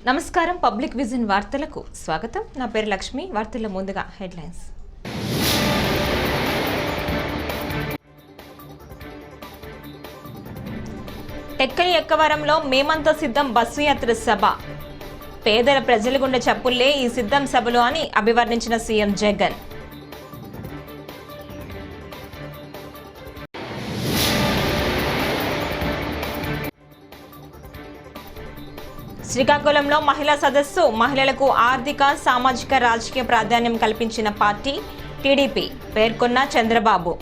నమస్కారం public vision వార్తలకు స్వాగతం. నా పేరు లక్ష్మి. వార్తల్లో ముందుగా హెడ్లైన్స్. టెక్కలి ఎక్కవరంలో మేమంతా సిద్ధం బస్సు యాత్ర సభ. పేదల ప్రజల గుండె చప్పుళ్లే ఈ సిద్ధం సభలో అని అభివర్ణించిన సీఎం జగన్. శ్రీకాకుళంలో మహిళా సదస్సు. మహిళలకు ఆర్థిక, సామాజిక, రాజకీయ ప్రాధాన్యం కల్పించిన పార్టీ టీడీపీ పేర్కొన్న చంద్రబాబు.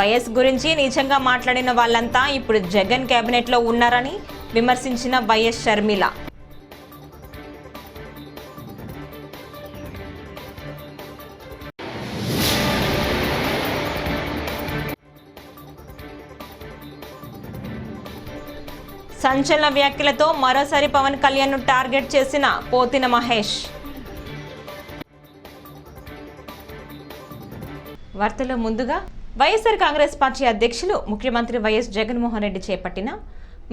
వైఎస్ గురించి నీచంగా మాట్లాడిన వాళ్ళంతా ఇప్పుడు జగన్ కేబినెట్లో ఉన్నారని విమర్శించిన వైఎస్ షర్మిల. సంచలన వ్యాఖ్యలతో మరోసారి పవన్ కళ్యాణ్ ను టార్గెట్ చేసిన పోతిన మహేష్. వార్తల్లో ముందుగా వైఎస్ఆర్ కాంగ్రెస్ పార్టీ అధ్యక్షులు ముఖ్యమంత్రి వైఎస్ జగన్మోహన్ రెడ్డి చేపట్టిన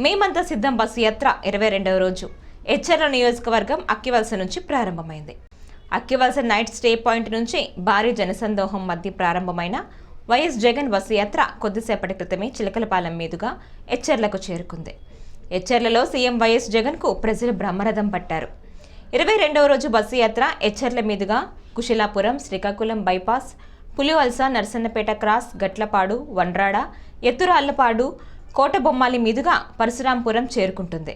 మేమంతా సిద్ధం బస్సు యాత్ర 22వ రోజు ఎచ్చర్ల నియోజకవర్గం అక్కివలస నుంచి ప్రారంభమైంది. అక్కివలస నైట్ స్టే పాయింట్ నుంచి భారీ జనసందోహం మధ్య ప్రారంభమైన వైఎస్ జగన్ బస్సు యాత్ర కొద్దిసేపటి క్రితమే చిలకలపాలెం మీదుగా ఎచ్చర్లకు చేరుకుంది. ఎచ్చర్లలో సీఎం వైఎస్ జగన్ కు ప్రజలు బ్రహ్మరథం పట్టారు. 22వ రోజు బస్సు యాత్ర ఎచ్చర్ల మీదుగా కుశలాపురం, శ్రీకాకుళం బైపాస్, పులివలస, నర్సన్నపేట క్రాస్, గట్లపాడు, వండ్రాడ, ఎత్తురాళ్లపాడు, కోటబొమ్మాలి మీదుగా పరశురాంపురం చేరుకుంటుంది.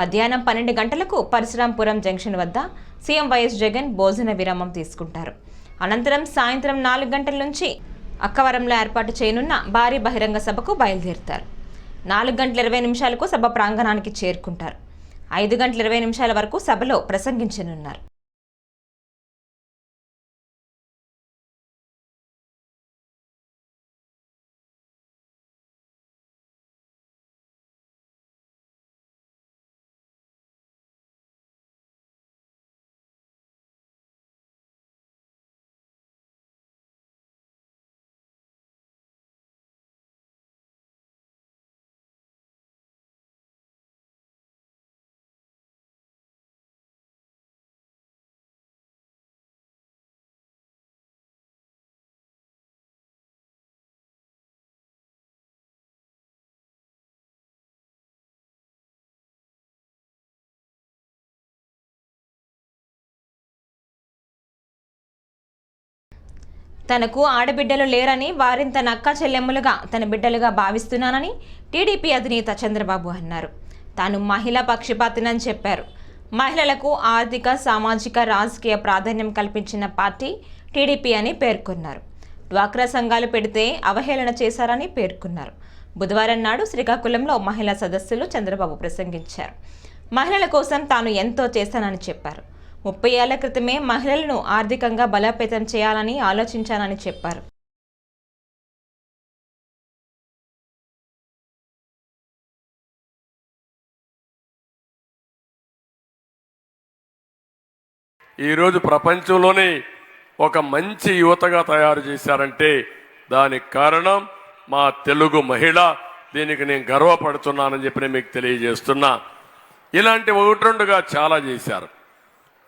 మధ్యాహ్నం 12 గంటలకు పరశురాంపురం జంక్షన్ వద్ద సీఎం వైఎస్ జగన్ భోజన విరామం తీసుకుంటారు. అనంతరం సాయంత్రం 4 గంటల నుంచి అక్కవరంలో ఏర్పాటు చేయనున్న భారీ బహిరంగ సభకు బయలుదేరుతారు. 4:20 సభ ప్రాంగణానికి చేరుకుంటారు. 5:20 వరకు సభలో ప్రసంగించనున్నారు. తనకు ఆడబిడ్డలు లేరని, వారిని తన అక్క చెల్లెమ్మలుగా తన బిడ్డలుగా భావిస్తున్నానని టీడీపీ అధినేత చంద్రబాబు అన్నారు. తాను మహిళా పక్షపాతినని చెప్పారు. మహిళలకు ఆర్థిక, సామాజిక, రాజకీయ ప్రాధాన్యం కల్పించిన పార్టీ టీడీపీ అని పేర్కొన్నారు. డ్వాక్రా సంఘాలు పెడితే అవహేళన చేశారని పేర్కొన్నారు. బుధవారం నాడు శ్రీకాకుళంలో మహిళా సదస్సులో చంద్రబాబు ప్రసంగించారు. మహిళల కోసం తాను ఎంతో చేశానని చెప్పారు. 30 ఏళ్ల క్రితమే మహిళలను ఆర్థికంగా బలోపేతం చేయాలని ఆలోచించానని చెప్పారు. ఈరోజు ప్రపంచంలోనే ఒక మంచి యువతగా తయారు చేశారంటే దానికి కారణం మా తెలుగు మహిళ. దీనికి నేను గర్వపడుతున్నానని చెప్పి నేను మీకు తెలియజేస్తున్నా. ఇలాంటి 1-2గా చాలా చేశారు.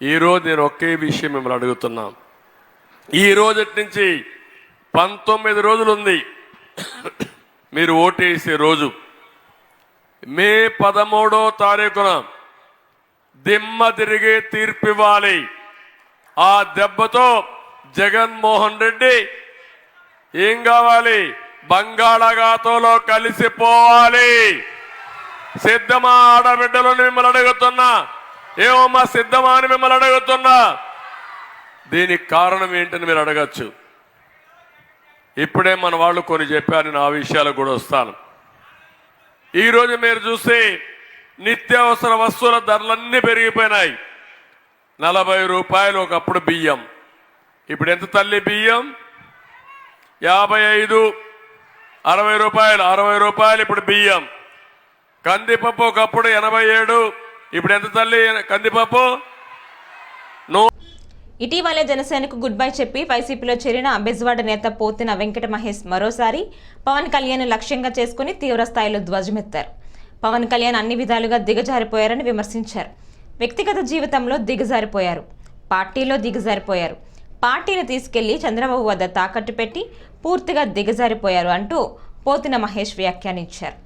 ఈరోజు నేను ఒకే విషయం మిమ్మల్ని అడుగుతున్నా. ఈ రోజు నుంచి 19 రోజులు ఉంది మీరు ఓటేసే రోజు. మే 13వ తారీఖున దిమ్మ తిరిగే తీర్పు ఇవ్వాలి. ఆ దెబ్బతో జగన్మోహన్ రెడ్డి ఏం కావాలి? బంగాళాఖాతంలో కలిసిపోవాలి. సిద్ధమా ఆడబిడ్డలను మిమ్మల్ని అడుగుతున్నా. ఏమమ్మా సిద్ధమా అని మిమ్మల్ని అడుగుతున్నా. దీనికి కారణం ఏంటని మీరు అడగచ్చు. ఇప్పుడే మన వాళ్ళు కొన్ని చెప్పారు. నేను ఆ విషయాలకు కూడా వస్తాను. ఈరోజు మీరు చూస్తే నిత్యావసర వస్తువుల ధరలన్నీ పెరిగిపోయినాయి. 40 రూపాయలు ఒకప్పుడు బియ్యం. ఇప్పుడు ఎంత తల్లి బియ్యం? 55, 60 రూపాయలు. 60 రూపాయలు ఇప్పుడు బియ్యం. కందిపప్పు ఒకప్పుడు 87, ఇప్పుడు ఎంత తల్లి కందిపప్పు? ఇటీవలే జనసేనకు గుడ్ బై చెప్పి వైసీపీలో చేరిన బెజవాడ నేత పోతిన వెంకట మహేష్ మరోసారి పవన్ కళ్యాణ్ లక్ష్యంగా చేసుకుని తీవ్రస్థాయిలో ధ్వజమెత్తారు. పవన్ కళ్యాణ్ అన్ని విధాలుగా దిగజారిపోయారని విమర్శించారు. వ్యక్తిగత జీవితంలో దిగజారిపోయారు, పార్టీలో దిగజారిపోయారు, పార్టీని తీసుకెళ్లి చంద్రబాబు వద్ద తాకట్టు పెట్టి పూర్తిగా దిగజారిపోయారు అంటూ పోతిన మహేష్ వ్యాఖ్యానించారు.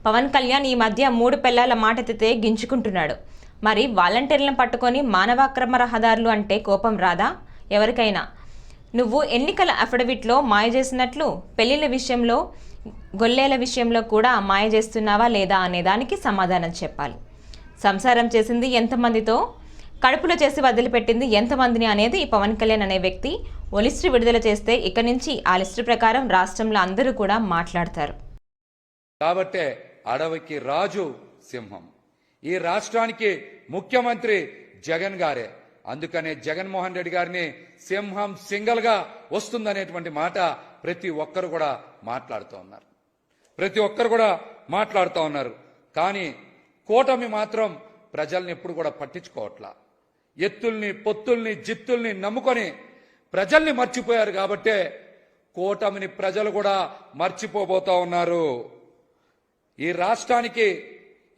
పవన్ కళ్యాణ్ ఈ మధ్య 3 పెళ్లాల మాటెత్తితే గింజుకుంటున్నాడు. మరి వాలంటీర్లను పట్టుకొని మానవాక్రమ రహదారులు అంటే కోపం రాదా ఎవరికైనా? నువ్వు ఎన్నికల అఫిడవిట్లో మాయ చేసినట్లు పెళ్లిళ్ల విషయంలో, గొల్లేల విషయంలో కూడా మాయ చేస్తున్నావా లేదా అనే దానికి సమాధానం చెప్పాలి. సంసారం చేసింది ఎంతమందితో, కడుపులో చేసి వదిలిపెట్టింది ఎంతమందిని అనేది పవన్ కళ్యాణ్ అనే వ్యక్తి ఓ లిస్టు విడుదల చేస్తే ఇక నుంచి ఆ లిస్టు ప్రకారం రాష్ట్రంలో అందరూ కూడా మాట్లాడతారు. కాబట్టే అడవికి రాజు సింహం, ఈ రాష్ట్రానికి ముఖ్యమంత్రి జగన్ గారే. అందుకనే జగన్మోహన్ రెడ్డి గారిని సింహం సింగల్ గా వస్తుందనేటువంటి మాట ప్రతి ఒక్కరు కూడా మాట్లాడుతూ ఉన్నారు. కానీ కూటమి మాత్రం ప్రజల్ని ఎప్పుడు కూడా పట్టించుకోవట్లా. ఎత్తుల్ని, పొత్తుల్ని, జిత్తుల్ని నమ్ముకొని ప్రజల్ని మర్చిపోయారు. కాబట్టే కూటమిని ప్రజలు కూడా మర్చిపోబోతా ఉన్నారు.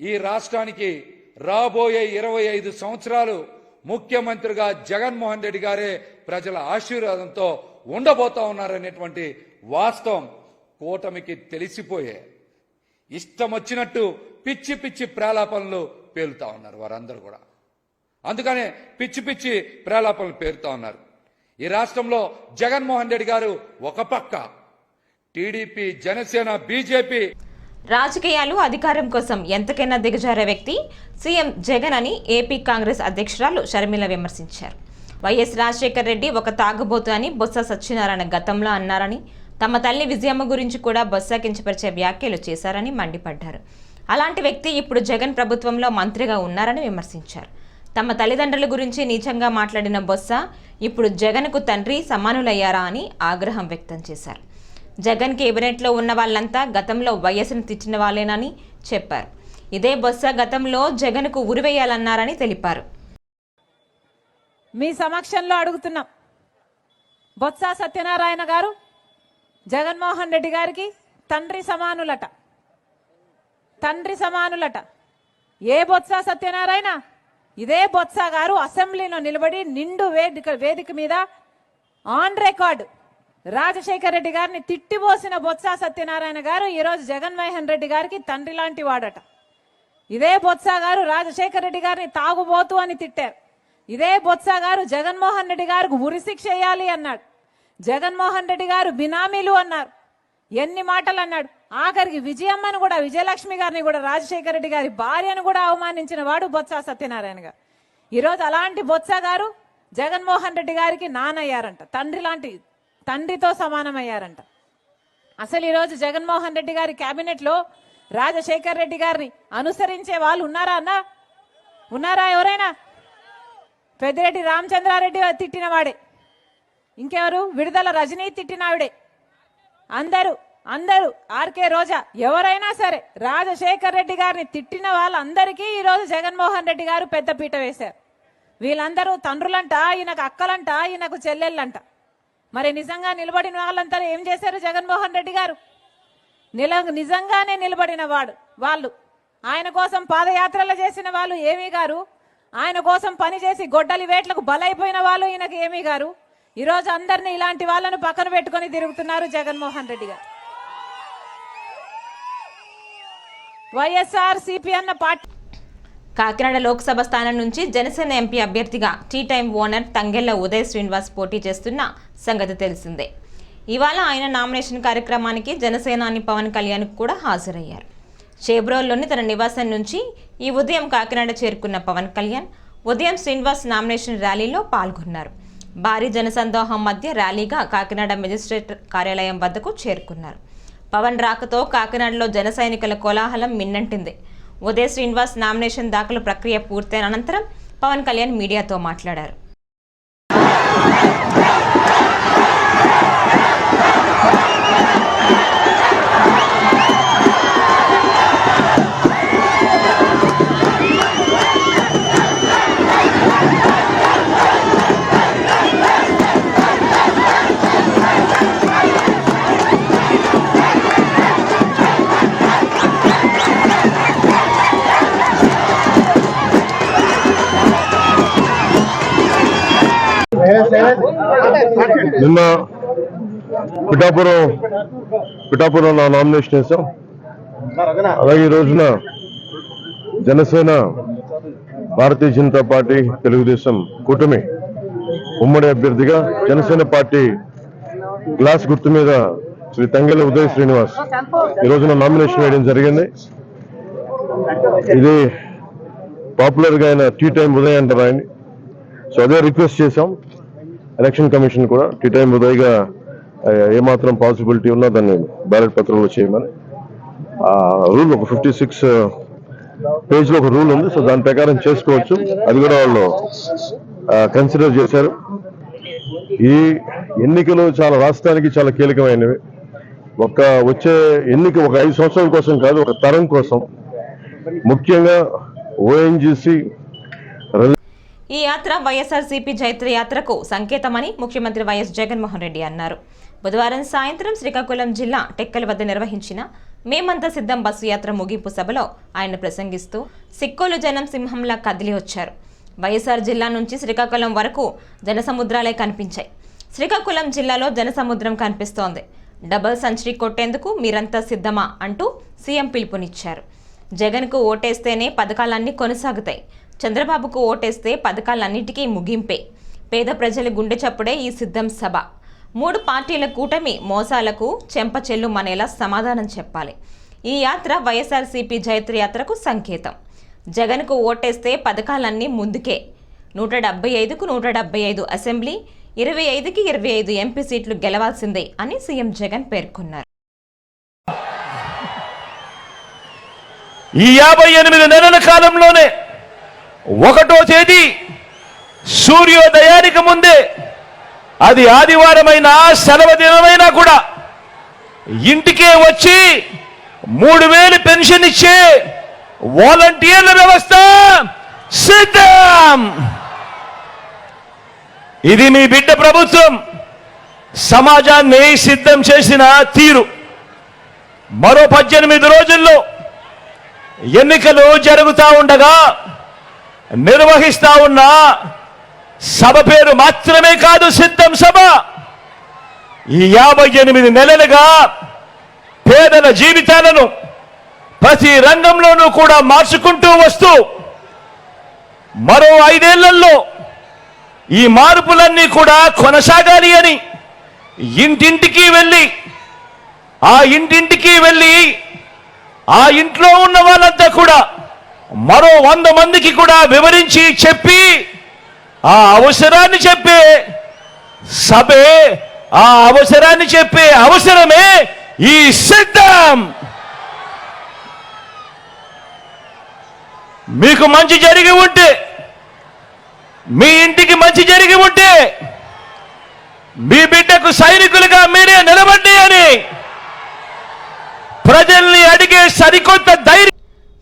ఈ రాష్ట్రానికి రాబోయే 25 సంవత్సరాలు ముఖ్యమంత్రిగా జగన్మోహన్ రెడ్డి గారే ప్రజల ఆశీర్వాదంతో ఉండబోతా ఉన్నారనేటువంటి వాస్తవం కూటమికి తెలిసిపోయే ఇష్టం వచ్చినట్టు పిచ్చి పిచ్చి ప్రేలాపనలు పేలుతా ఉన్నారు వారందరూ కూడా. అందుకనే పిచ్చి పిచ్చి ప్రేలాపనలు పేరుతా ఉన్నారు. ఈ రాష్ట్రంలో జగన్మోహన్ రెడ్డి గారు ఒక పక్క, టీడీపీ, జనసేన, బీజేపీ రాజకీయాలు అధికారం కోసం ఎంతకైనా దిగజారే వ్యక్తి సీఎం జగన్ అని ఏపీ కాంగ్రెస్ అధ్యక్షురాలు షర్మిల విమర్శించారు. వైఎస్ రాజశేఖర్ రెడ్డి ఒక తాగుబోతు అని బొత్స సత్యనారాయణ గతంలో అన్నారని, తమ తల్లి విజయమ్మ గురించి కూడా బొత్స కించపరిచే వ్యాఖ్యలు చేశారని మండిపడ్డారు. అలాంటి వ్యక్తి ఇప్పుడు జగన్ ప్రభుత్వంలో మంత్రిగా ఉన్నారని విమర్శించారు. తమ తల్లిదండ్రుల గురించి నీచంగా మాట్లాడిన బొత్స ఇప్పుడు జగన్కు తండ్రి సమానులయ్యారా అని ఆగ్రహం వ్యక్తం చేశారు. జగన్ కేబినెట్లో ఉన్న వాళ్ళంతా గతంలో వైఎస్ను తిట్టిన వాళ్ళేనని చెప్పారు. ఇదే బొత్స గతంలో జగన్కు ఉరివేయాలన్నారని తెలిపారు. మీ సమక్షంలో అడుగుతున్నాం, బొత్స సత్యనారాయణ గారు జగన్మోహన్ రెడ్డి గారికి తండ్రి సమానులట. ఏ బొత్స సత్యనారాయణ? ఇదే బొత్స గారు అసెంబ్లీలో నిలబడి నిండు వేదిక మీద ఆన్ రికార్డు రాజశేఖర్ రెడ్డి గారిని తిట్టిపోసిన బొత్స సత్యనారాయణ గారు ఈరోజు జగన్మోహన్ రెడ్డి గారికి తండ్రి లాంటి వాడట. ఇదే బొత్స గారు రాజశేఖర్ రెడ్డి గారిని తాగుబోతు అని తిట్టారు. ఇదే బొత్స గారు జగన్మోహన్ రెడ్డి గారికి ఉరిశిక్ష వేయాలి అన్నాడు. జగన్మోహన్ రెడ్డి గారు బినామీలు అన్నారు. ఎన్ని మాటలు అన్నాడు. ఆఖరికి విజయమ్మను కూడా, విజయలక్ష్మి గారిని కూడా, రాజశేఖర రెడ్డి గారి భార్యను కూడా అవమానించిన వాడు బొత్స సత్యనారాయణ గారు. ఈరోజు అలాంటి బొత్స గారు జగన్మోహన్ రెడ్డి గారికి నానయ్యారంట, తండ్రితో సమానమయ్యారంట. అసలు ఈరోజు జగన్మోహన్ రెడ్డి గారి కేబినెట్ లో రాజశేఖర రెడ్డి గారిని అనుసరించే వాళ్ళు ఉన్నారా ఉన్నారా? ఎవరైనా? పెద్దిరెడ్డి రామచంద్రారెడ్డి తిట్టిన వాడే, ఇంకెవరు? విడుదల రజనీ తిట్టినావిడే. అందరూ ఆర్కే రోజా, ఎవరైనా సరే రాజశేఖర్ రెడ్డి గారిని తిట్టిన వాళ్ళందరికీ ఈరోజు జగన్మోహన్ రెడ్డి గారు పెద్దపీట వేశారు. వీళ్ళందరూ తండ్రులంట, ఈయనకు అక్కలంట, ఈయనకు చెల్లెళ్ళంట. మరి నిజంగా నిలబడిన వాళ్ళంతా ఏం చేశారు? జగన్మోహన్ రెడ్డి గారు నిజంగానే నిలబడిన వాళ్ళు ఆయన కోసం పాదయాత్రలు చేసిన వాళ్ళు ఏమీ గారు, ఆయన కోసం పనిచేసి గొడ్డలి వేట్లకు బలైపోయిన వాళ్ళు ఈయనకు ఏమీ గారు. ఈరోజు అందరినీ ఇలాంటి వాళ్ళను పక్కన పెట్టుకొని తిరుగుతున్నారు జగన్మోహన్ రెడ్డి గారు. వైఎస్ఆర్ సిపి అన్న పార్టీ. కాకినాడ లోక్సభ స్థానం నుంచి జనసేన ఎంపీ అభ్యర్థిగా tea time owner Tangella Uday Srinivas పోటీ చేస్తున్న సంగతి తెలిసిందే. ఇవాళ ఆయన నామినేషన్ కార్యక్రమానికి జనసేనాని పవన్ కళ్యాణ్ కూడా హాజరయ్యారు. చేబ్రోల్లోని తన నివాసం నుంచి ఈ ఉదయం కాకినాడ చేరుకున్న పవన్ కళ్యాణ్ ఉదయం శ్రీనివాస్ నామినేషన్ ర్యాలీలో పాల్గొన్నారు. భారీ జనసందోహం మధ్య ర్యాలీగా కాకినాడ మెజిస్ట్రేట్ కార్యాలయం వద్దకు చేరుకున్నారు. పవన్ రాకతో కాకినాడలో జన సైనికుల కోలాహలం మిన్నంటింది. ఉదయ్ శ్రీనివాస్ నామినేషన్ దాఖలు ప్రక్రియ పూర్తయిన అనంతరం పవన్ కళ్యాణ్ మీడియాతో మాట్లాడారు. నిన్న పిఠాపురం నా నామినేషన్ వేసాం. అలాగే ఈ రోజున జనసేన, భారతీయ జనతా పార్టీ, తెలుగుదేశం కూటమి ఉమ్మడి అభ్యర్థిగా జనసేన పార్టీ గ్లాస్ గుర్తు మీద శ్రీ తంగెల ఉదయ్ శ్రీనివాస్ ఈ రోజున నామినేషన్ వేయడం జరిగింది. ఇది పాపులర్ గా ఆయన టీ టైం ఉదయ్ అంటారు ఆయన. సో అదే రిక్వెస్ట్ చేశాం ఎలక్షన్ కమిషన్ కూడా, టీ టైం ఉదయ్ గా ఏమాత్రం పాసిబిలిటీ ఉన్నా దాన్ని బ్యాలెట్ పత్రంలో చేయమని. రూల్ ఒక 56 పేజ్ లో ఒక రూల్ ఉంది. సో దాని ప్రకారం చేసుకోవచ్చు. అది కూడా వాళ్ళు కన్సిడర్ చేశారు. ఈ ఎన్నికలు చాలా రాష్ట్రానికి చాలా కీలకమైనవి. వచ్చే ఎన్నిక ఒక 5 సంవత్సరాల కోసం కాదు, ఒక తరం కోసం. ముఖ్యంగా ఓఎన్జీసీ ఈ యాత్ర వైఎస్ఆర్సీపీ జైత్ర యాత్రకు సంకేతమని ముఖ్యమంత్రి వైఎస్ జగన్మోహన్ రెడ్డి అన్నారు. బుధవారం సాయంత్రం శ్రీకాకుళం జిల్లా టెక్కల వద్ద నిర్వహించిన మేమంతా సిద్ధం బస్సు యాత్ర ముగింపు సభలో ఆయన ప్రసంగిస్తూ సిక్కోలు జనం సింహంలా కదిలి వచ్చారు. వైఎస్ఆర్ జిల్లా నుంచి శ్రీకాకుళం వరకు జనసముద్రాలే కనిపించాయి. శ్రీకాకుళం జిల్లాలో జనసముద్రం కనిపిస్తోంది. డబుల్ సెంచరీ కొట్టేందుకు మీరంతా సిద్ధమా అంటూ సీఎం పిలుపునిచ్చారు. జగన్కు ఓటేస్తేనే పథకాలన్నీ కొనసాగుతాయి. చంద్రబాబుకు ఓటేస్తే పథకాలన్నిటికీ ముగింపే. పేద ప్రజల గుండె చప్పుడే ఈ సిద్ధం సభ. 3 పార్టీల కూటమి మోసాలకు చెంపచెల్లుమనేలా సమాధానం చెప్పాలి. ఈ యాత్ర వైఎస్ఆర్సీపీ జైత్ర యాత్రకు సంకేతం. జగన్కు ఓటేస్తే పథకాలన్నీ ముందుకే. 175కు 175 అసెంబ్లీ, 25కి 25 ఎంపీ సీట్లు గెలవాల్సిందే అని సీఎం జగన్ పేర్కొన్నారు. ఈ 58 నెలల కాలంలోనే 1వ తేదీ సూర్యోదయానికి ముందే, అది ఆదివారమైనా సెలవు దినమైనా కూడా ఇంటికే వచ్చి 3000 పెన్షన్ ఇచ్చే వాలంటీర్ల వ్యవస్థ సిద్ధం. ఇది మీ బిడ్డ ప్రభుత్వం సమాజాన్ని సిద్ధం చేసిన తీరు. మరో 18 రోజుల్లో ఎన్నికలు జరుగుతూ ఉండగా నిర్వహిస్తా ఉన్న సభ పేరు మాత్రమే కాదు సిద్ధం సభ. ఈ 58 నెలలుగా పేదల జీవితాలను ప్రతి రంగంలోనూ కూడా మార్చుకుంటూ వస్తూ మరో 5 ఏళ్లలో ఈ మార్పులన్నీ కూడా కొనసాగాలి అని ఇంటింటికి వెళ్ళి ఆ ఇంట్లో ఉన్న వాళ్ళంతా కూడా మరో 100 మందికి కూడా వివరించి చెప్పి ఆ అవసరాన్ని చెప్పే సభే, ఆ అవసరాన్ని చెప్పే అవసరమే ఈ సిద్ధం. మీకు మంచి జరిగి ఉంటే, మీ ఇంటికి మంచి జరిగి ఉంటే మీ బిడ్డకు సైనికులుగా మీరే నిలబడి అని ప్రజల్ని అడిగే సరికొత్త ధైర్యం.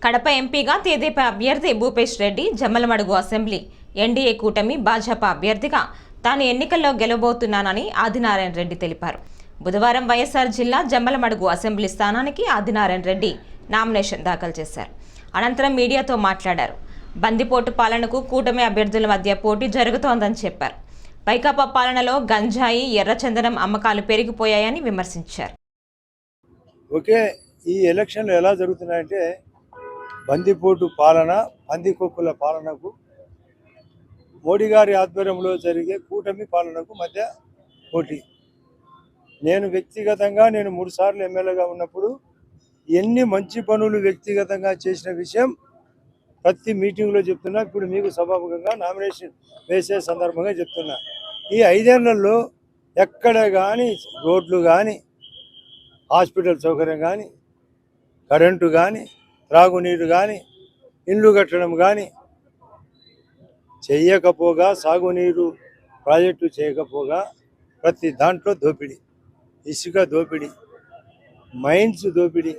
కడప ఎంపీగా తెదేపా అభ్యర్థి భూపేష్ రెడ్డి, జమ్మలమడుగు అసెంబ్లీ ఎన్డీఏ కూటమి భాజపా అభ్యర్థిగా తాను ఎన్నికల్లో గెలవబోతున్నానని ఆదినారాయణ రెడ్డి తెలిపారు. బుధవారం వైఎస్ఆర్ జిల్లా జమ్మలమడుగు అసెంబ్లీ స్థానానికి ఆదినారాయణ రెడ్డి నామినేషన్ దాఖలు చేశారు. అనంతరం మీడియాతో మాట్లాడారు. బందిపోటు పాలనకు కూటమి అభ్యర్థుల మధ్య పోటీ జరుగుతోందని చెప్పారు. వైకాపా పాలనలో గంజాయి, ఎర్రచందనం అమ్మకాలు పెరిగిపోయాయని విమర్శించారు. ఓకే, ఈ ఎలక్షన్లు ఎలా జరుగుతున్నాయంటే బందిపోటు పాలన, పందికొక్కుల పాలనకు, మోడీ గారి ఆధ్వర్యంలో జరిగే కూటమి పాలనకు మధ్య పోటీ. నేను వ్యక్తిగతంగా 3 సార్లు ఎమ్మెల్యేగా ఉన్నప్పుడు ఎన్ని మంచి పనులు వ్యక్తిగతంగా చేసిన విషయం ప్రతి మీటింగ్లో చెప్తున్నా. ఇప్పుడు మీకు సభాముఖంగా నామినేషన్ వేసే సందర్భంగా చెప్తున్నా. ఈ 5 ఏళ్లలో ఎక్కడ కానీ రోడ్లు కానీ, హాస్పిటల్ సౌకర్యం కానీ, కరెంటు కానీ, త్రాగునీరు కానీ, ఇండ్లు కట్టడం కానీ చేయకపోగా, సాగునీరు ప్రాజెక్టు చేయకపోగా ప్రతి దాంట్లో దోపిడీ, ఇసుక దోపిడీ, మైన్స్ దోపిడీ,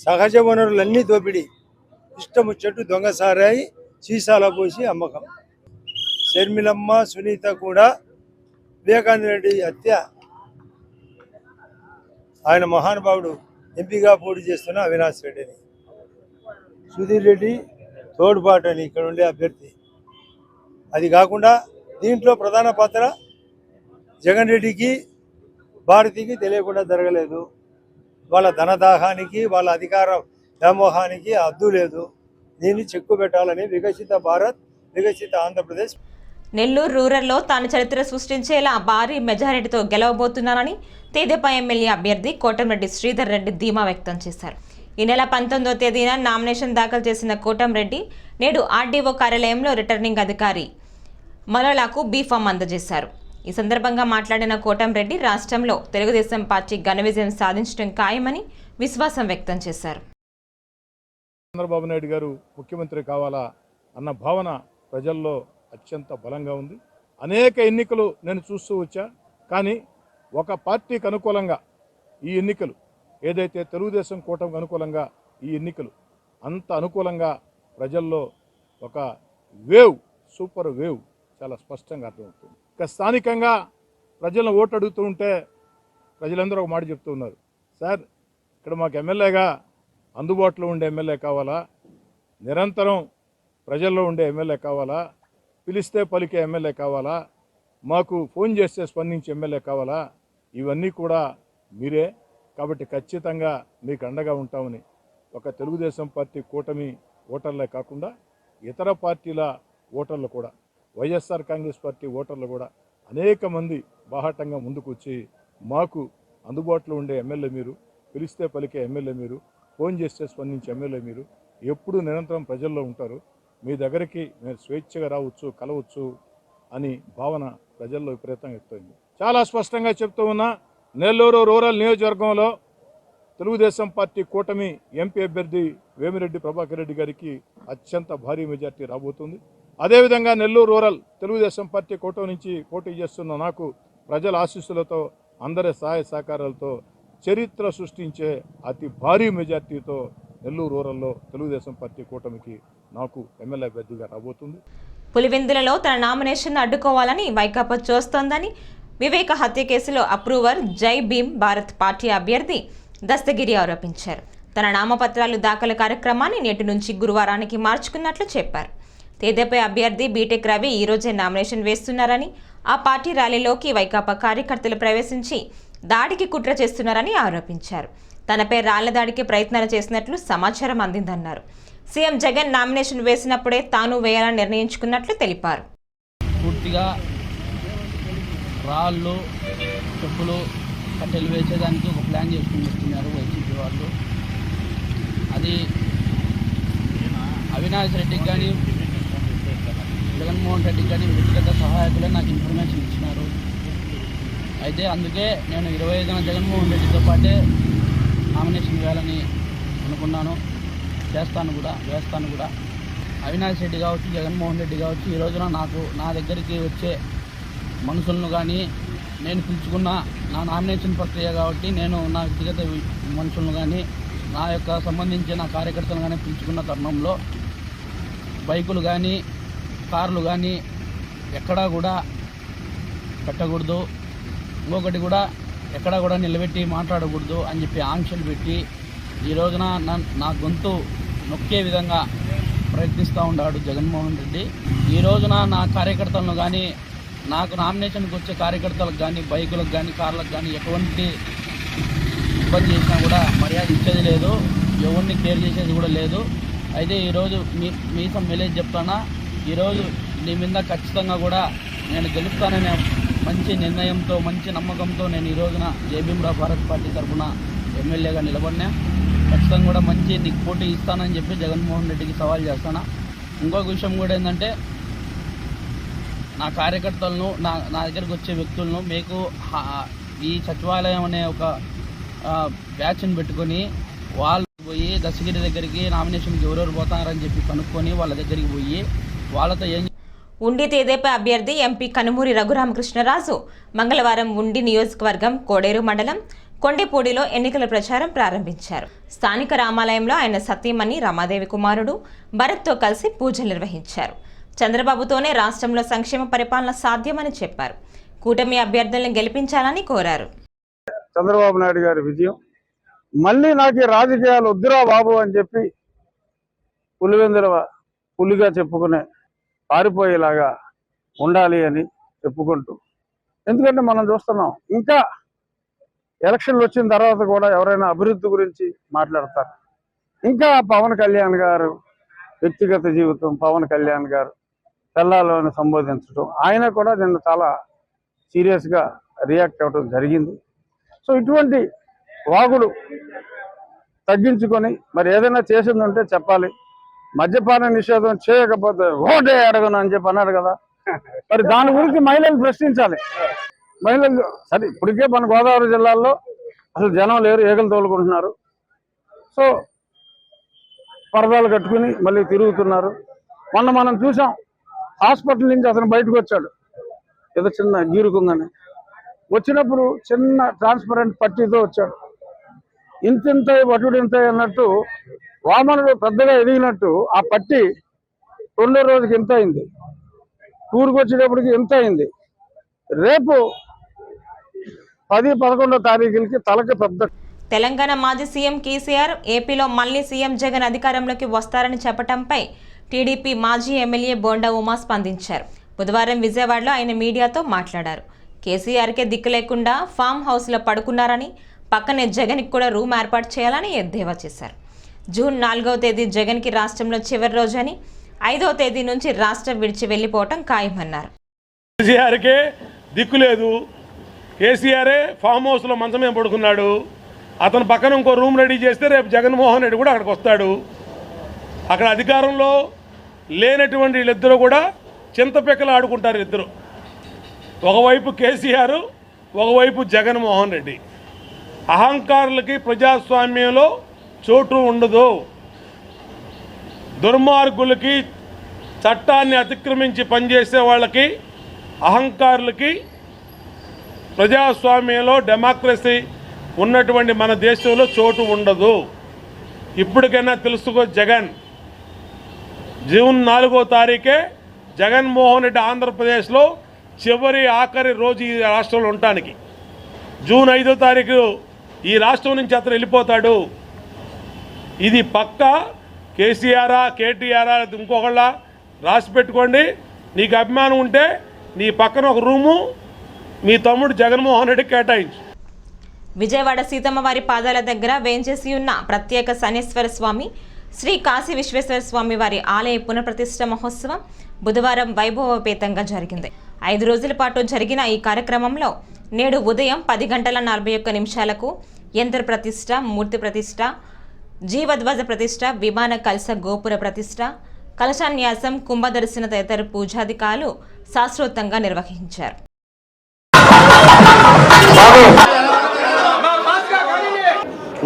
సహజ వనరులన్నీ దోపిడీ, ఇష్టముచ్చట్టు దొంగసారాయి సీసాల పోసి అమ్మకం. షర్మిలమ్మ, సునీత కూడా వివేకానంద రెడ్డి హత్య, ఆయన మహానుభావుడు ఎంపీగా పోటీ చేస్తున్న అవినాష్ రెడ్డిని, సుధీర్ రెడ్డి తోడ్పాటు అని ఇక్కడ ఉండే అభ్యర్థి. అది కాకుండా దీంట్లో ప్రధాన పాత్ర జగన్ రెడ్డికి భారతికి తెలియకుండా జరగలేదు. వాళ్ళ ధనదాహానికి వాళ్ళ అధికార వ్యామోహానికి అద్దు లేదు. దీన్ని చెక్కు పెట్టాలని వికసిత భారత్, వికసిత ఆంధ్రప్రదేశ్. నెల్లూరు రూరల్లో తాను చరిత్ర సృష్టించేలా భారీ మెజారిటీతో గెలవబోతున్నానని తెదేపా ఎమ్మెల్యే అభ్యర్థి కోటంరెడ్డి శ్రీధర్ రెడ్డి ధీమా వ్యక్తం చేశారు. ఈ నెల 19వ తేదీన నామినేషన్ దాఖలు చేసిన కోటంరెడ్డి నేడు ఆర్డీఓ కార్యాలయంలో రిటర్నింగ్ అధికారి మలోలాకు బీఫామ్ అందజేశారు. ఈ సందర్భంగా మాట్లాడిన కోటంరెడ్డి రాష్ట్రంలో తెలుగుదేశం పార్టీ ఘన విజయం సాధించడం ఖాయమని విశ్వాసం వ్యక్తం చేశారు. చంద్రబాబు నాయుడు గారు ముఖ్యమంత్రి కావాలా అన్న భావన ప్రజల్లో అత్యంత బలంగా ఉంది. అనేక ఎన్నికలు నేను చూస్తూ వచ్చా, కానీ ఒక పార్టీకి అనుకూలంగా ఈ ఎన్నికలు ఏదైతే తెలుగుదేశం కూటమికి అనుకూలంగా ఈ ఎన్నికలు అంత అనుకూలంగా ప్రజల్లో ఒక వేవ్, సూపర్ వేవ్ చాలా స్పష్టంగా అర్థమవుతుంది. ఇక స్థానికంగా ప్రజలను ఓటు అడుగుతూ ఉంటే ప్రజలందరూ ఒక మాట చెప్తూ ఉన్నారు, సార్ ఇక్కడ మాకు ఎమ్మెల్యేగా అందుబాటులో ఉండే ఎమ్మెల్యే కావాలా, నిరంతరం ప్రజల్లో ఉండే ఎమ్మెల్యే కావాలా, పిలిస్తే పలికే ఎమ్మెల్యే కావాలా, మాకు ఫోన్ చేస్తే స్పందించే ఎమ్మెల్యే కావాలా, ఇవన్నీ కూడా మీరే, కాబట్టి ఖచ్చితంగా మీకు అండగా ఉంటామని ఒక తెలుగుదేశం పార్టీ కూటమి ఓటర్లే కాకుండా ఇతర పార్టీల ఓటర్లు కూడా, వైఎస్ఆర్ కాంగ్రెస్ పార్టీ ఓటర్లు కూడా అనేక మంది బాహాటంగా ముందుకు వచ్చి మాకు అందుబాటులో ఉండే ఎమ్మెల్యే మీరు, పిలిస్తే పలికే ఎమ్మెల్యే మీరు, ఫోన్ చేస్తే స్పందించే ఎమ్మెల్యే మీరు, ఎప్పుడూ నిరంతరం ప్రజల్లో ఉంటారు, మీ దగ్గరికి మీరు స్వేచ్ఛగా రావచ్చు, కలవచ్చు అని భావన ప్రజల్లో విపరీతంగా ఎక్కువైంది. చాలా స్పష్టంగా చెప్తూ ఉన్నా, నెల్లూరు రూరల్ నియోజకవర్గంలో తెలుగుదేశం పార్టీ కూటమి ఎంపీ అభ్యర్థి వేమిరెడ్డి ప్రభాకర్ రెడ్డి గారికి అత్యంత భారీ మెజార్టీ రాబోతుంది. అదేవిధంగా నెల్లూరు రూరల్ తెలుగుదేశం పార్టీ కూటమి నుంచి పోటీ చేస్తున్న నాకు ప్రజల ఆశీస్సులతో, అందరి సహాయ సహకారాలతో చరిత్ర సృష్టించే అతి భారీ మెజార్టీతో నెల్లూరు రూరల్లో తెలుగుదేశం పార్టీ కూటమికి నాకు ఎమ్మెల్యే అభ్యర్థిగా రాబోతుంది. పులివెందులలో తన నామినేషన్ అడ్డుకోవాలని వైకాపా చూస్తోందని వివేక హత్య కేసులో అప్రూవర్ జై భీమ్ భారత్ పార్టీ అభ్యర్థి దస్తగిరి ఆరోపించారు. తన నామపత్రాలు దాఖలు కార్యక్రమాన్ని నేటి నుంచి గురువారానికి మార్చుకున్నట్లు చెప్పారు. తెదేపా అభ్యర్థి బీటెక్ రవి ఈ రోజే నామినేషన్ వేస్తున్నారని, ఆ పార్టీ ర్యాలీలోకి వైకాపా కార్యకర్తలు ప్రవేశించి దాడికి కుట్ర చేస్తున్నారని ఆరోపించారు. తనపై రాళ్ల దాడికి ప్రయత్నాలు చేసినట్లు సమాచారం అందిందన్నారు. సీఎం జగన్ నామినేషన్ వేసినప్పుడే తాను వేయాలని నిర్ణయించుకున్నట్లు తెలిపారు. పూర్తిగా రాళ్ళు, చెప్పులు, కట్టెలు వేసేదానికి ఒక ప్లాన్ చేసుకుని వస్తున్నారు వైసీపీ వాళ్ళు. అది అవినాష్ రెడ్డికి కానీ జగన్మోహన్ రెడ్డికి కానీ వ్యక్తిగత సహాయకులే నాకు ఇన్ఫర్మేషన్ ఇచ్చినారు. అయితే అందుకే నేను 25న జగన్మోహన్ రెడ్డితో పాటే నామినేషన్ వేయాలని అనుకున్నాను, వేస్తాను కూడా. అవినాష్ రెడ్డి కావచ్చు, జగన్మోహన్ రెడ్డి కావచ్చు, ఈ రోజున నా దగ్గరికి వచ్చే మనుషులను కానీ, నేను పిలుచుకున్న నా నామినేషన్ ప్రక్రియ కాబట్టి నేను నా వ్యక్తిగత మనుషులను కానీ, నా యొక్క సంబంధించిన కార్యకర్తలు కానీ పిలుచుకున్న తరుణంలో బైకులు కానీ, కార్లు కానీ ఎక్కడా కూడా పెట్టకూడదు, ఇంకొకటి కూడా ఎక్కడా కూడా నిలబెట్టి మాట్లాడకూడదు అని చెప్పి ఆంక్షలు పెట్టి ఈ రోజున నా గొంతు నొక్కే విధంగా ప్రయత్నిస్తూ ఉన్నాడు జగన్మోహన్ రెడ్డి. ఈ రోజున నా కార్యకర్తలను కానీ, నాకు నామినేషన్కి వచ్చే కార్యకర్తలకు కానీ, బైకులకు కానీ, కార్లకు కానీ ఎటువంటి ఇబ్బంది చేసినా కూడా మర్యాద ఇచ్చేది లేదు, ఎవరిని కేర్ చేసేది కూడా లేదు. అయితే ఈరోజు మీసం మెలేజ్ చెప్తానా, ఈరోజు నీ మీద ఖచ్చితంగా కూడా నేను గెలుస్తాననే మంచి నిర్ణయంతో, మంచి నమ్మకంతో నేను ఈ రోజున జై భీమ్రావ్ భారత్ పార్టీ తరఫున ఎమ్మెల్యేగా నిలబడినా. ఖచ్చితంగా కూడా మంచి నీకు పోటీ ఇస్తానని చెప్పి జగన్మోహన్ రెడ్డికి సవాల్ చేస్తాను. ఇంకొక విషయం కూడా ఏంటంటే, నా కార్యకర్తలను, నా దగ్గరికి వచ్చే వ్యక్తులను మీకు ఈ సచివాలయం అనే ఒక బ్యాచ్ని పెట్టుకొని వాళ్ళు పోయి దశగిరి దగ్గరికి నామినేషన్కి ఎవరెవరు పోతారని చెప్పి కనుక్కొని వాళ్ళ దగ్గరికి పోయి వాళ్ళతో ఉండి తెదేపా అభ్యర్థి ఎంపీ కనుమూరి రఘురామకృష్ణరాజు మంగళవారం ఉండి నియోజకవర్గం కోడేరు మండలం కొండేపూడిలో ఎన్నికల ప్రచారం ప్రారంభించారు. స్థానిక రామాలయంలో ఆయన సతీమణి రమాదేవి కుమారుడు భరత్తో కలిసి పూజలు నిర్వహించారు. చంద్రబాబుతోనే రాష్ట్రంలో సంక్షేమ పరిపాలన సాధ్యమని చెప్పారు. కూటమి అభ్యర్థులను గెలిపించాలని కోరారు. చంద్రబాబు నాయుడు గారి విజయం, మళ్ళీ నాకు రాజకీయాలు వద్దురా బాబు అని చెప్పి పులివెందుల పులిగా చెప్పుకునే పారిపోయేలాగా ఉండాలి అని చెప్పుకుంటూ, ఎందుకంటే మనం చూస్తున్నాం ఇంకా ఎలక్షన్లు వచ్చిన తర్వాత కూడా ఎవరైనా అభివృద్ధి గురించి మాట్లాడతారు. ఇంకా పవన్ కళ్యాణ్ గారు వ్యక్తిగత జీవితం, పవన్ కళ్యాణ్ గారు పిల్లలను సంబోధించడం, ఆయన కూడా నిన్న చాలా సీరియస్గా రియాక్ట్ అవ్వడం జరిగింది. సో ఇటువంటి వాగుడు తగ్గించుకొని మరి ఏదైనా చేసిందంటే చెప్పాలి. మద్యపాన నిషేధం చేయకపోతే ఓటే అడగను అని చెప్పి అన్నాడు కదా, మరి దాని గురించి మహిళలు ప్రశ్నించాలి. మహిళలు సరే, ఇప్పటికే మన గోదావరి జిల్లాలో అసలు జనం లేరు, ఏగలు తోలుకుంటున్నారు. సో పరదాలు కట్టుకుని మళ్ళీ తిరుగుతున్నారు. మొన్న మనం చూసాం, హాస్పిటల్ నుంచి అతను బయటకు వచ్చాడు, ఏదో చిన్న గీరుకుందని. వచ్చినప్పుడు చిన్న ట్రాన్స్పరెంట్ పట్టీతో వచ్చాడు. ఇంతింత వటుడింత అన్నట్టు వామనుడు పెద్దగా ఎదిగినట్టు ఆ పట్టి రెండో రోజుకి ఎంత అయింది, టూర్కి వచ్చేటప్పటికి ఎంత అయింది. రేపు 10-11 తారీఖులకి తలకి పెద్ద. తెలంగాణ మాజీ సీఎం కేసీఆర్ ఏపీలో మళ్లీ సీఎం జగన్ అధికారంలోకి వస్తారని చెప్పడంపై టీడీపీ మాజీ ఎమ్మెల్యే బోండా ఉమా స్పందించారు. బుధవారం విజయవాడలో ఆయన మీడియాతో మాట్లాడారు. కేసీఆర్కే దిక్కు లేకుండా ఫామ్ హౌస్లో పడుకున్నారని, పక్కనే జగన్కి కూడా రూమ్ ఏర్పాటు చేయాలని ఎద్దేవా చేశారు. జూన్ 4వ తేదీ జగన్కి రాష్ట్రంలో చివరి రోజని, 5వ తేదీ నుంచి రాష్ట్రం విడిచి వెళ్లిపోవటం ఖాయమన్నారు. కేసీఆర్కే దిక్కు లేదు, కేసీఆరే ఫామ్ హౌస్లో మంచమే పడుకున్నాడు. అతను పక్కన ఇంకో రూమ్ రెడీ చేస్తే రేపు జగన్మోహన్ రెడ్డి కూడా అక్కడికి వస్తాడు. అక్కడ అధికారంలో లేనటువంటి వీళ్ళిద్దరూ కూడా చింతపెక్కలు ఆడుకుంటారు. ఇద్దరు, ఒకవైపు కేసీఆర్, ఒకవైపు జగన్మోహన్ రెడ్డి. అహంకారులకి ప్రజాస్వామ్యంలో చోటు ఉండదు. దుర్మార్గులకి, చట్టాన్ని అతిక్రమించి పనిచేసే వాళ్ళకి, అహంకారులకి ప్రజాస్వామ్యంలో, డెమోక్రసీ ఉన్నటువంటి మన దేశంలో చోటు ఉండదు. ఇప్పటికైనా తెలుసుకో జగన్. జూన్ 4వ తారీఖే జగన్మోహన్ రెడ్డి ఆంధ్రప్రదేశ్లో ఆఖరి రోజు ఈ రాష్ట్రంలో ఉండటానికి. జూన్ 5వ తారీఖు ఈ రాష్ట్రం నుంచి అతను వెళ్ళిపోతాడు. ఇది పక్కా. కేసీఆరా, కేటీఆరా, ఇంకొకళ్ళ రాసి పెట్టుకోండి. నీకు అభిమానం ఉంటే నీ పక్కన ఒక రూము మీ తమ్ముడు జగన్మోహన్ రెడ్డి కేటాయించు. విజయవాడ సీతమ్మవారి పాదాల దగ్గర వేంచేసి ఉన్న ప్రత్యేక శనేశ్వర స్వామి శ్రీ కాశీ విశ్వేశ్వర స్వామి వారి ఆలయ పునఃప్రతిష్ఠ మహోత్సవం బుధవారం వైభవోపేతంగా జరిగింది. 5 రోజుల పాటు జరిగిన ఈ కార్యక్రమంలో నేడు ఉదయం 10:41 యంత్ర ప్రతిష్ఠ, మూర్తి ప్రతిష్ఠ, జీవధ్వజ ప్రతిష్ఠ, విమాన కలశ గోపుర ప్రతిష్ఠ, కలశాన్యాసం, కుంభదర్శన తదితర పూజాధికాలు శాస్త్రోక్తంగా నిర్వహించారు.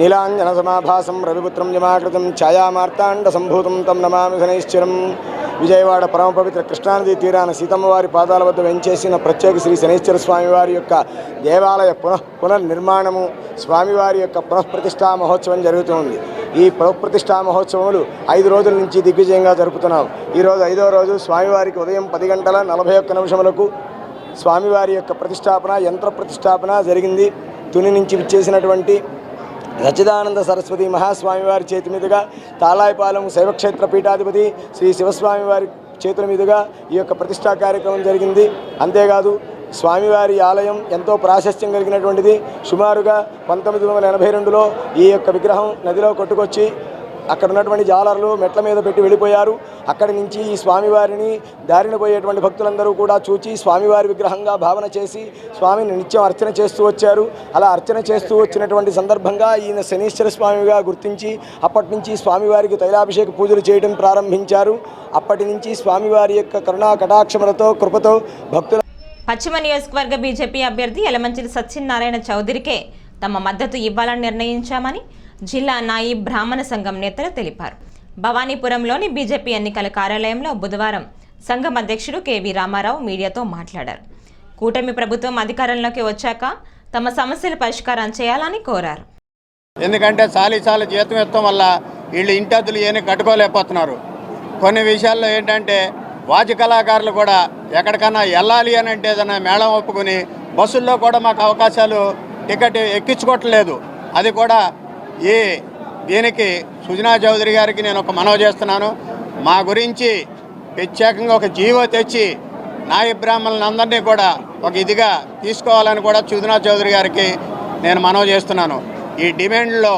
నీలాంజన సమాభాసం రవిపుత్రం జమాకృతం ఛాయామార్తాండ సంభూతం తం నమామి శనైశ్చరం. విజయవాడ పరమ పవిత్ర కృష్ణానదీ తీరాన సీతమ్మవారి పాదాల వద్ద వెంచేసిన ప్రత్యేక శ్రీ శనైశ్చర స్వామివారి యొక్క దేవాలయ పునర్నిర్మాణము, స్వామివారి యొక్క పునఃప్రతిష్ఠా మహోత్సవం జరుగుతుంది. ఈ పునఃప్రతిష్ఠా మహోత్సవములు 5 రోజుల నుంచి దిగ్విజయంగా జరుపుతున్నాం. ఈరోజు 5వ రోజు స్వామివారికి ఉదయం 10:41 స్వామివారి యొక్క ప్రతిష్టాపన, యంత్ర ప్రతిష్టాపన జరిగింది. తుని నుంచి విచ్చేసినటువంటి సచ్చిదానంద సరస్వతి మహాస్వామివారి చేతి మీదుగా, తాళాయిపాలెం శైవక్షేత్ర పీఠాధిపతి శ్రీ శివస్వామివారి చేతుల మీదుగా ఈ యొక్క ప్రతిష్టా కార్యక్రమం జరిగింది. అంతేకాదు స్వామివారి ఆలయం ఎంతో ప్రాశస్త్యం కలిగినటువంటిది. సుమారుగా 1982లో ఈ యొక్క విగ్రహం నదిలో కొట్టుకొచ్చి అక్కడ ఉన్నటువంటి జాలర్లు మెట్ల మీద పెట్టి వెళ్ళిపోయారు. అక్కడి నుంచి ఈ స్వామివారిని దారిన పోయేటువంటి భక్తులందరూ కూడా చూచి స్వామివారి విగ్రహంగా భావన చేసి స్వామిని నిత్యం అర్చన చేస్తూ వచ్చారు. అలా అర్చన చేస్తూ వచ్చినటువంటి సందర్భంగా ఈయన శనీశ్వర స్వామిగా గుర్తించి అప్పటి నుంచి స్వామివారికి తైలాభిషేక పూజలు చేయడం ప్రారంభించారు. అప్పటి నుంచి స్వామివారి యొక్క కరుణా కటాక్షములతో, కృపతో భక్తుల. పశ్చిమ నియోజకవర్గ బీజేపీ అభ్యర్థి యలమంచిలి సత్యనారాయణ చౌదరికే తమ మద్దతు ఇవ్వాలని నిర్ణయించామని జిల్లా నాయి బ్రాహ్మణ సంఘం నేతలు తెలిపారు. భవానీపురంలోని బీజేపీ ఎన్నికల కార్యాలయంలో బుధవారం సంఘం అధ్యక్షుడు కేవీ రామారావు మీడియాతో మాట్లాడారు. కూటమి ప్రభుత్వం అధికారంలోకి వచ్చాక తమ సమస్యల పరిష్కారం చేయాలని కోరారు. ఎందుకంటే చాలీ జీతం ఇస్తాం వల్ల వీళ్ళు ఇంటద్దులు ఏమీ కట్టుకోలేకపోతున్నారు. కొన్ని విషయాల్లో ఏంటంటే వాద్య కళాకారులు కూడా ఎక్కడికన్నా వెళ్ళాలి అని అంటే ఏదైనా మేళం ఒప్పుకుని బస్సుల్లో కూడా మాకు అవకాశాలు టికెట్ ఎక్కించుకోవట్లేదు. అది కూడా దీనికి సుజనా చౌదరి గారికి నేను ఒక మనవి చేస్తున్నాను. మా గురించి ప్రత్యేకంగా ఒక జీవో తెచ్చి నాయ బ్రాహ్మణులందరినీ కూడా ఒక ఇదిగా తీసుకోవాలని కూడా సుజనా చౌదరి గారికి నేను మనవి చేస్తున్నాను. ఈ డిమాండ్లో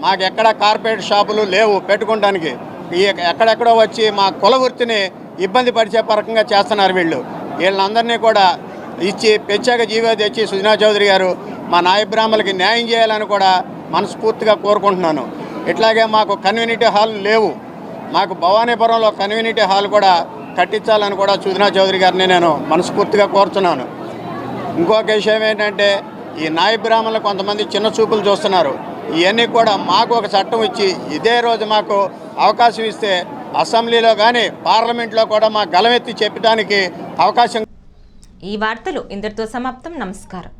మాకు ఎక్కడ కార్పొరేట్ షాపులు లేవు పెట్టుకోవడానికి. ఈ ఎక్కడెక్కడో వచ్చి మా కుల వృత్తిని ఇబ్బంది పరిచే పరకంగా చేస్తున్నారు వీళ్ళు. వీళ్ళందరినీ కూడా ఇచ్చి ప్రత్యేక జీవో తెచ్చి సుజనా చౌదరి గారు మా నాయ బ్రాహ్మణులకి న్యాయం చేయాలని కూడా మనస్ఫూర్తిగా కోరుకుంటున్నాను. ఇట్లాగే మాకు కమ్యూనిటీ హాల్ లేవు. మాకు భవానీపురంలో కమ్యూనిటీ హాల్ కూడా కట్టించాలని కూడా సుజనా చౌదరి గారిని నేను మనస్ఫూర్తిగా కోరుతున్నాను. ఇంకొక విషయం ఏంటంటే ఈ నాయ బ్రాహ్మణులు కొంతమంది చిన్న చూపులు చూస్తున్నారు. ఇవన్నీ కూడా మాకు ఒక చట్టం ఇచ్చి ఇదే రోజు మాకు అవకాశం ఇస్తే అసెంబ్లీలో కానీ పార్లమెంట్లో కూడా మా గలమెత్తి చెప్పడానికి అవకాశం. ఈ వార్తలు ఇంతటితో సమాప్తం. నమస్కారం.